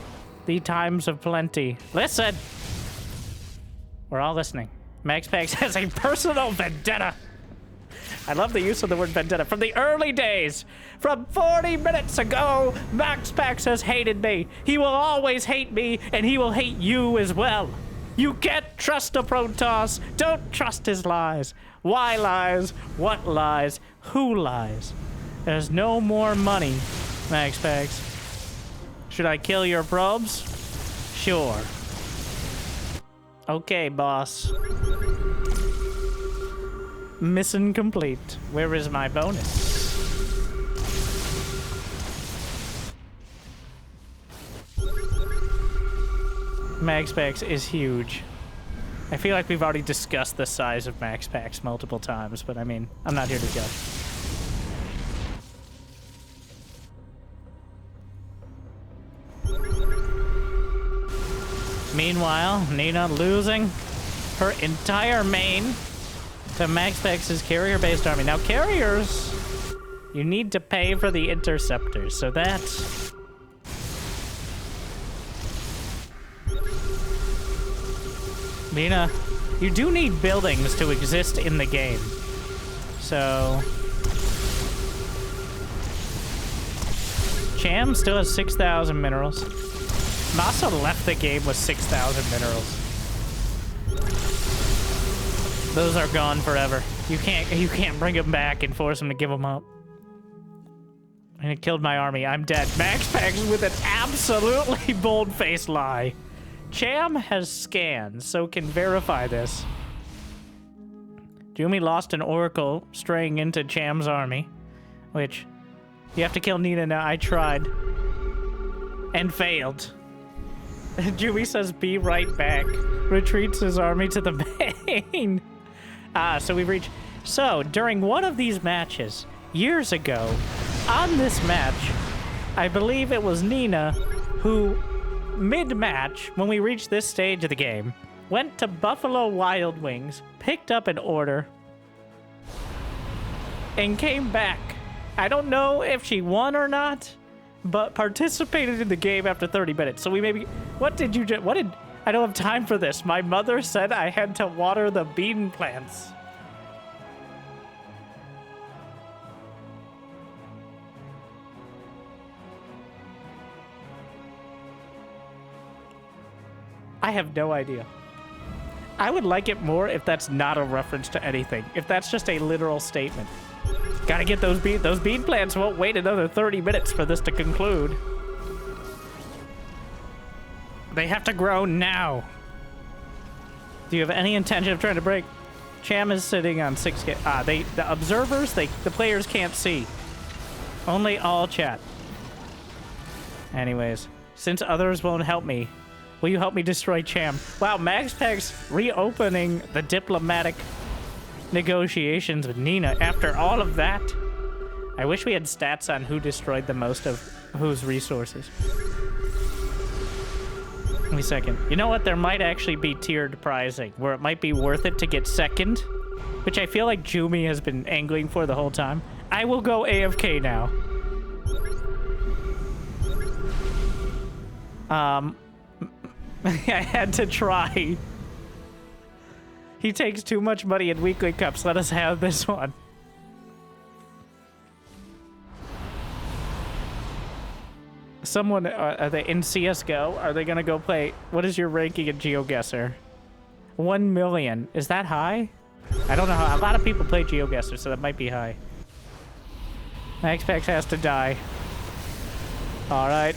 the times of plenty. Listen! We're all listening. MaxPax has a personal vendetta. I love the use of the word vendetta. From the early days, from 40 minutes ago, MaxPax has hated me. He will always hate me, and he will hate you as well. You can't trust a Protoss. Don't trust his lies. Why lies? What lies? Who lies? There's no more money, MaxPax. Should I kill your probes? Sure. Okay, boss. Mission complete. Where is my bonus? MaxPax is huge. I feel like we've already discussed the size of MaxPax multiple times, but I mean, I'm not here to judge. Meanwhile, Nina losing her entire main to MaxPax's carrier-based army. Now, carriers, you need to pay for the interceptors, so that's... Nina, you do need buildings to exist in the game. So... Cham still has 6,000 minerals. Masa left the game with 6,000 minerals. Those are gone forever. You can't bring them back and force them to give them up. And it killed my army. I'm dead. MaxPax with an absolutely bold-faced lie. Cham has scans, so can verify this. Jumi lost an oracle straying into Cham's army, which you have to kill Nina now. I tried and failed. Jumi says, be right back. Retreats his army to the main. So we reach... So, during one of these matches, years ago, on this match, I believe it was Nina who, mid-match, when we reached this stage of the game, went to Buffalo Wild Wings, picked up an order, and came back. I don't know if she won or not, but participated in the game after 30 minutes. So we maybe... What did you just... What did... I don't have time for this. My mother said I had to water the bean plants. I have no idea. I would like it more if that's not a reference to anything. If that's just a literal statement. Gotta get those bean plants won't wait another 30 minutes for this to conclude. They have to grow now. Do you have any intention of trying to break? Cham is sitting on 6K. The observers, the players can't see. Only all chat. Anyways, since others won't help me, will you help me destroy Cham? Wow, MaxPack's reopening the diplomatic negotiations with Nina after all of that. I wish we had stats on who destroyed the most of whose resources. Give me a second. You know what? There might actually be tiered pricing where it might be worth it to get second, which I feel like Jumi has been angling for the whole time. I will go AFK now. I had to try. He takes too much money in weekly cups. Let us have this one. Someone, are they in CSGO? Are they gonna go play? What is your ranking in GeoGuessr? 1 million. Is that high? I don't know how. A lot of people play GeoGuessr, so that might be high. MaxPax has to die. All right.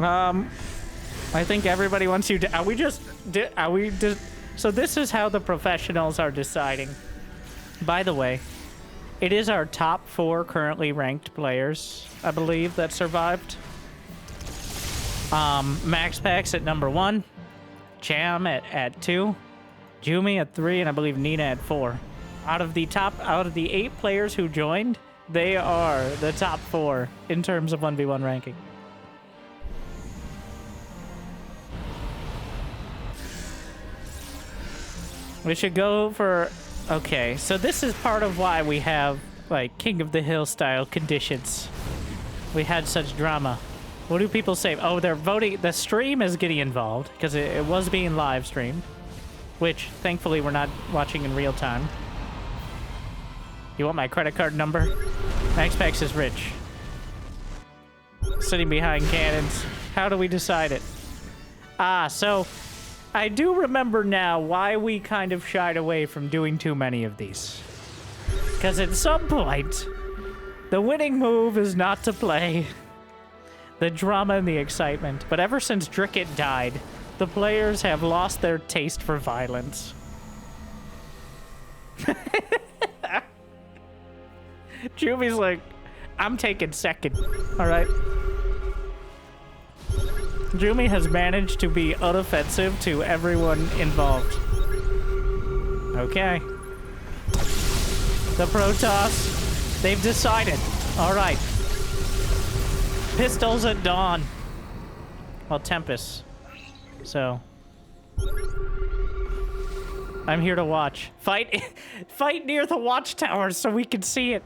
I think everybody wants you to. So this is how the professionals are deciding. By the way, it is our top 4 currently ranked players, I believe, that survived. MaxPax at number 1, Cham at 2, Jumi at 3, and I believe Nina at 4. Out of the 8 players who joined, they are the top 4 in terms of 1v1 ranking. We should go for... Okay, so this is part of why we have, like, King of the Hill style conditions. We had such drama. What do people say? Oh, they're voting... The stream is getting involved, because it was being live streamed. Which, thankfully, we're not watching in real time. You want my credit card number? MaxPax is rich. Sitting behind cannons. How do we decide it? So... I do remember now why we kind of shied away from doing too many of these. Because at some point, the winning move is not to play the drama and the excitement. But ever since Dricket died, the players have lost their taste for violence. Jumi's like, I'm taking second. All right. Jumi has managed to be unoffensive to everyone involved. Okay. The Protoss, they've decided. All right. Pistols at dawn. Well, Tempest. So. I'm here to watch. Fight near the watchtower so we can see it.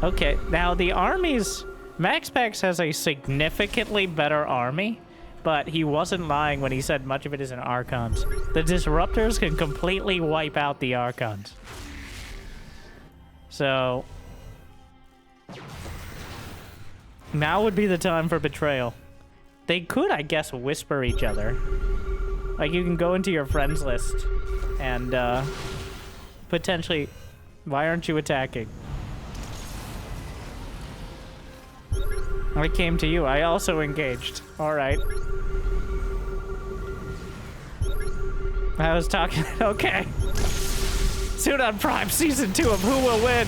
Okay, now the armies... MaxPax has a significantly better army, but he wasn't lying when he said much of it is in Archons. The Disruptors can completely wipe out the Archons. So... now would be the time for Betrayal. They could, I guess, whisper each other. Like, you can go into your friends list and, potentially... Why aren't you attacking? I came to you. I also engaged. All right. I was talking... Okay. Soon on Prime Season 2 of Who Will Win.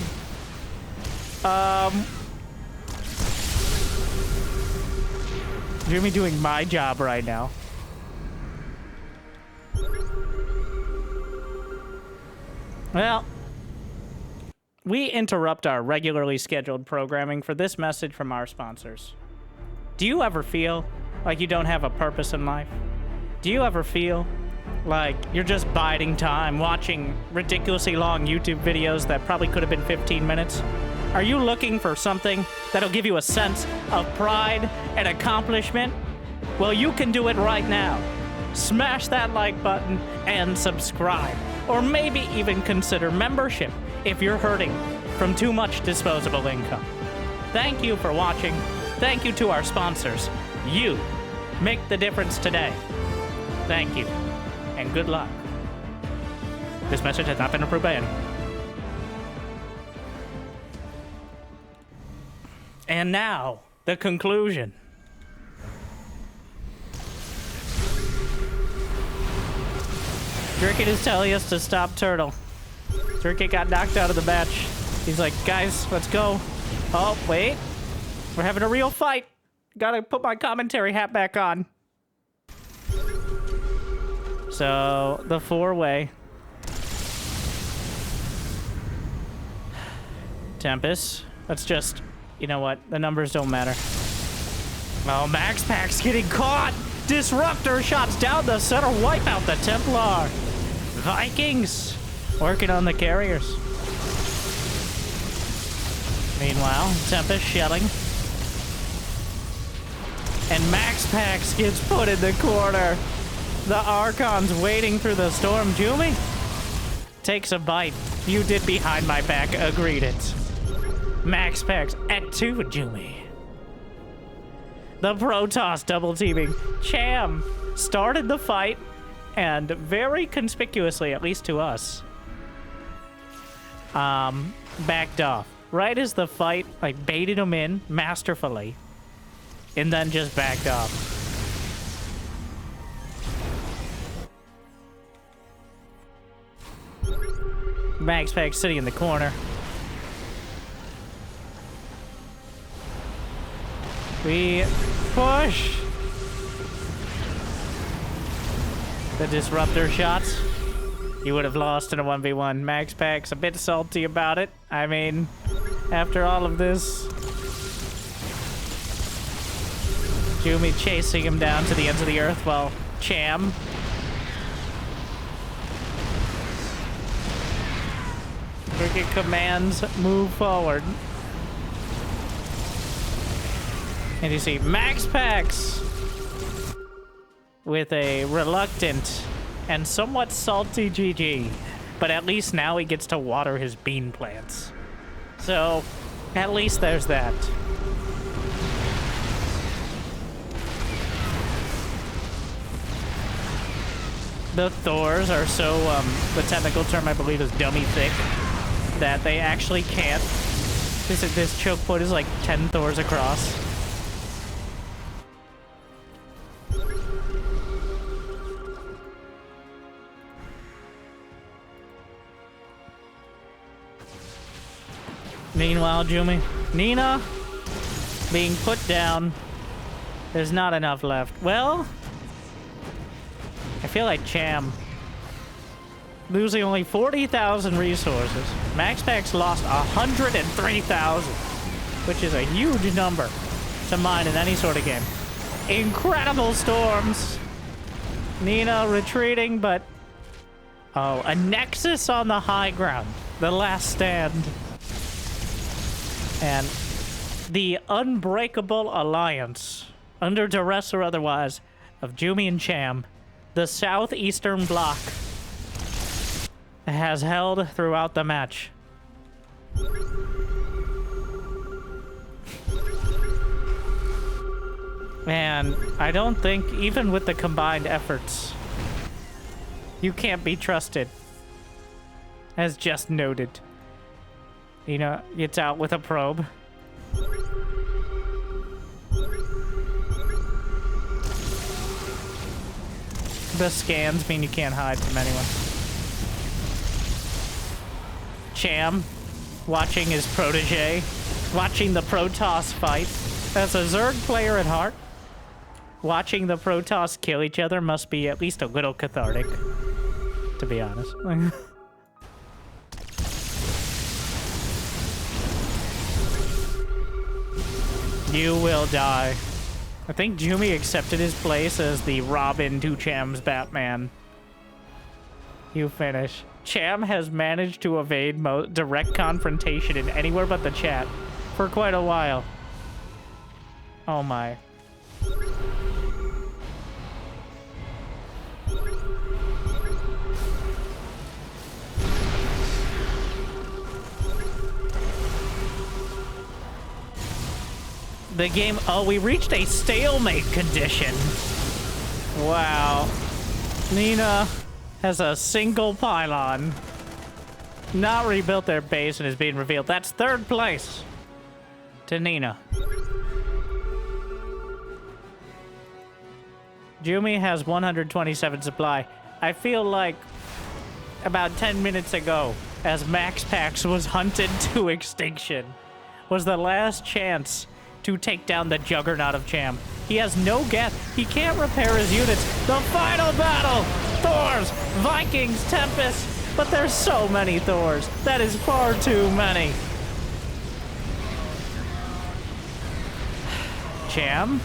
Jimmy doing my job right now. Well, we interrupt our regularly scheduled programming for this message from our sponsors. Do you ever feel like you don't have a purpose in life? Do you ever feel like you're just biding time watching ridiculously long YouTube videos that probably could have been 15 minutes? Are you looking for something that'll give you a sense of pride and accomplishment? Well, you can do it right now. Smash that like button and subscribe. Or maybe even consider membership if you're hurting from too much disposable income. Thank you for watching. Thank you to our sponsors. You make the difference today. Thank you, and good luck. This message has not been approved by any. And now, the conclusion. Cricket is telling us to stop Turtle. Cricket got knocked out of the match. He's like, guys, let's go. Oh, wait. We're having a real fight. Gotta put my commentary hat back on. So, the four-way. Tempest. Let's just... You know what? The numbers don't matter. Oh, Max Pack's getting caught! Disruptor shots down the center, wipe out the Templar. Vikings working on the carriers. Meanwhile, Tempest shelling. And Max Pax gets put in the corner. The Archon's wading through the storm. Jumi takes a bite. You did behind my back. Agreed it. Max Pax at 2, Jumi. The Protoss double teaming. Cham started the fight and very conspicuously, at least to us, backed off. Right as the fight, like, baited him in masterfully and then just backed off. Max Pack sitting in the corner. We push. The disruptor shots. You would have lost in a 1v1. Max Pack's a bit salty about it. I mean, after all of this. Jumi chasing him down to the ends of the earth while Cham. Cricket commands move forward. And you see Max Pax with a reluctant and somewhat salty GG. But at least now he gets to water his bean plants. So, at least there's that. The Thors are so, the technical term I believe is dummy thick, that they actually can't. This choke point is like 10 Thors across. Meanwhile, Jumi, Nina being put down. There's not enough left. Well, I feel like Cham losing only 40,000 resources. Max Pack's lost 103,000, which is a huge number to mine in any sort of game. Incredible storms. Nina retreating, but oh, a Nexus on the high ground. The last stand. And the unbreakable alliance, under duress or otherwise, of Jumi and Cham, the southeastern bloc, has held throughout the match. And I don't think, even with the combined efforts, you can't be trusted, as just noted. You know, it's out with a probe. The scans mean you can't hide from anyone. Cham, watching his protege, watching the Protoss fight. As a Zerg player at heart, watching the Protoss kill each other must be at least a little cathartic, to be honest. You will die. I think Jumi accepted his place as the Robin to Cham's Batman. You finish. Cham has managed to evade direct confrontation in anywhere but the chat for quite a while. Oh my. The game, oh, we reached a stalemate condition. Wow. Nina has a single pylon. Not rebuilt their base and is being revealed. That's third place to Nina. Jumi has 127 supply. I feel like about 10 minutes ago, as Max Pax was hunted to extinction, was the last chance to take down the juggernaut of Cham. He has no gas. He can't repair his units. The final battle! Thors, Vikings, Tempest. But there's so many Thors. That is far too many. Cham,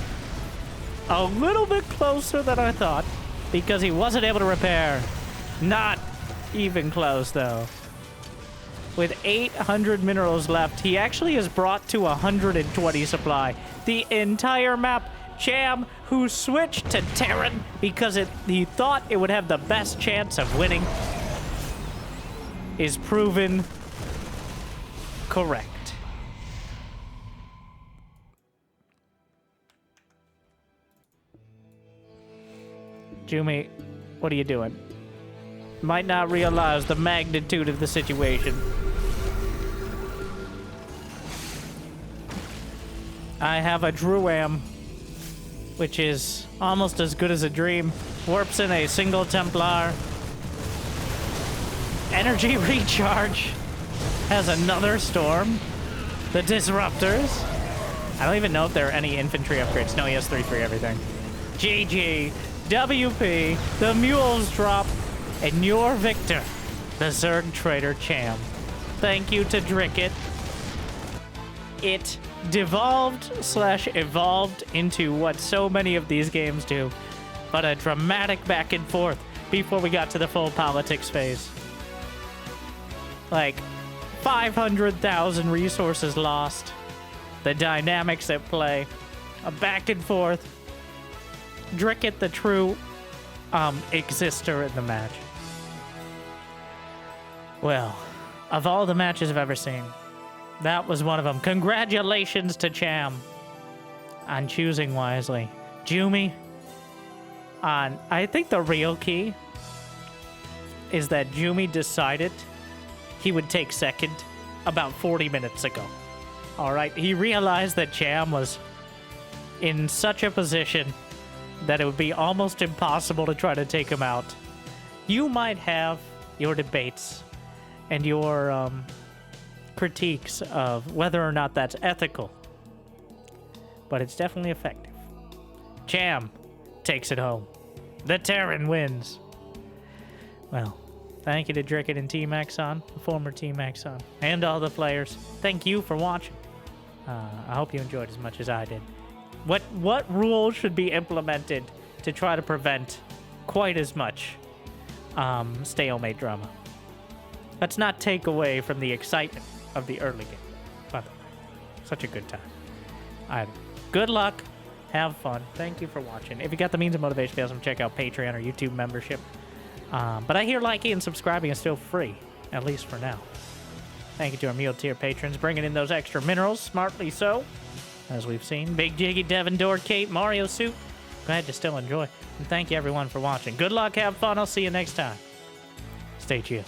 a little bit closer than I thought, because he wasn't able to repair. Not even close, though. With 800 minerals left, he actually is brought to 120 supply. The entire map. Cham, who switched to Terran because he thought it would have the best chance of winning, is proven correct. Jumi, what are you doing? Might not realize the magnitude of the situation. I have a Druam, which is almost as good as a dream. Warps in a single Templar. Energy recharge. Has another storm. The Disruptors. I don't even know if there are any infantry upgrades. No, he has 3-3 everything. GG. WP. The Mules drop. And your victor, the Zerg Trader Cham. Thank you to Dricket. It devolved/evolved into what so many of these games do, but a dramatic back and forth before we got to the full politics phase. Like, 500,000 resources lost, the dynamics at play, a back and forth. Dricket, the true exister in the match. Well, of all the matches I've ever seen, that was one of them. Congratulations to Cham on choosing wisely. Jumi, I think the real key is that Jumi decided he would take second about 40 minutes ago. All right, he realized that Cham was in such a position that it would be almost impossible to try to take him out. You might have your debates and your critiques of whether or not that's ethical, but it's definitely effective. Cham takes it home. The Terran wins. Well, thank you to Dricket and Team eXon, the former Team eXon, and all the players. Thank you for watching. I hope you enjoyed as much as I did. What rules should be implemented to try to prevent quite as much stalemate drama? Let's not take away from the excitement of the early game. By the way, such a good time. Good luck. Have fun. Thank you for watching. If you got the means of motivation, be awesome to check out Patreon or YouTube membership. But I hear liking and subscribing is still free, at least for now. Thank you to our meal tier patrons, bringing in those extra minerals, smartly so, as we've seen. Big Jiggy, Devin, Door, Kate, Mario Suit. Glad to still enjoy. And thank you everyone for watching. Good luck, have fun. I'll see you next time. Stay chill.